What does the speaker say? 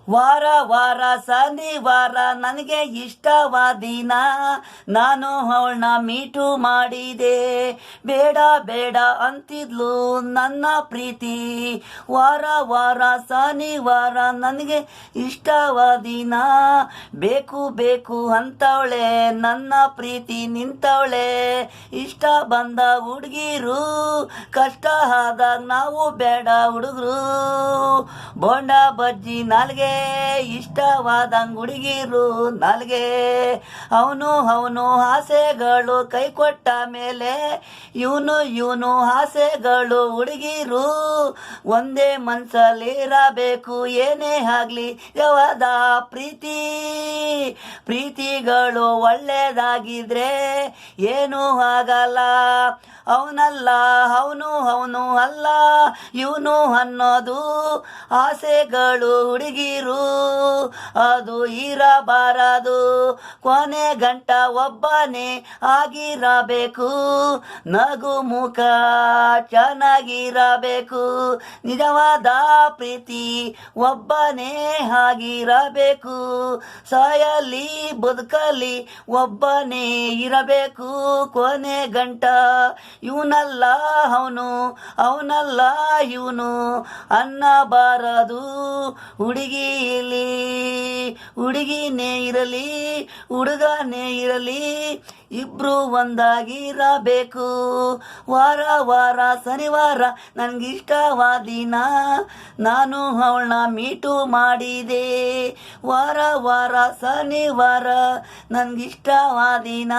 ವಾರ ವಾರ ಶನಿವಾರ ನನಗೆ ಇಷ್ಟವಾದ ದಿನ, ನಾನು ಅವಳನ್ನ ಮೀಟು ಮಾಡಿದೆ. ಬೇಡ ಬೇಡ ಅಂತಿದ್ಲು ನನ್ನ ಪ್ರೀತಿ. ವಾರ ವಾರ ಶನಿವಾರ ನನಗೆ ಇಷ್ಟವಾದ ದಿನ, ಬೇಕು ಬೇಕು ಅಂತವಳೆ ನನ್ನ ಪ್ರೀತಿ ನಿಂತವಳೆ. ಇಷ್ಟ ಬಂದ ಹುಡುಗಿರು, ಕಷ್ಟ ಆದಾಗ ನಾವು ಬೇಡ ಹುಡುಗರು. ಬೋಂಡ ಬಜ್ಜಿ ನಾಲ್ಗೆ ಇಷ್ಟವಾದಂಗ ಹುಡುಗಿರು ನಾಲ್ಗೆ. ಅವನು ಆಸೆಗಳು ಕೈ ಕೊಟ್ಟ ಮೇಲೆ ಇವನು ಆಸೆಗಳು ಹುಡುಗಿರು. ಒಂದೇ ಮನ್ಸಲ್ಲಿರಬೇಕು ಏನೇ ಆಗ್ಲಿ ಯಾವದ ಪ್ರೀತಿಗಳು ಒಳ್ಳೇದಾಗಿದ್ರೆ ಏನೂ ಆಗಲ್ಲ. ಅವನು ಅಲ್ಲ ಇವನು ಅನ್ನೋದು ಆಸೆಗಳು ಹುಡುಗಿರು, ಅದು ಇರಬಾರದು. ಕೊನೆ ಗಂಟ ಒಬ್ಬನೇ ಆಗಿರಬೇಕು, ನಗು ಮುಖ ಚೆನ್ನಾಗಿರಬೇಕು. ನಿಜವಾದ ಪ್ರೀತಿ ಒಬ್ಬನೇ ಆಗಿರಬೇಕು, ಸಾಯಲಿ ಬದುಕಲಿ ಒಬ್ಬನೇ ಇರಬೇಕು. ಕೊನೆ ಗಂಟ ಇವನಲ್ಲ ಅವನಲ್ಲ ಇವನು ಅನ್ನಬಾರದು. ಹುಡುಗಿನೇ ಇರಲಿ ಹುಡುಗನೇ ಇರಲಿ, ಇಬ್ರು ಒಂದಾಗಿರಬೇಕು. ವಾರ ವಾರ ಶನಿವಾರ ನನಗಿಷ್ಟವಾದ ದಿನ, ನಾನು ಅವಳನ್ನ ಮೀಟು ಮಾಡಿದೆ. ವಾರ ವಾರ ಶನಿವಾರ ನನಗಿಷ್ಟವಾದ ದಿನ.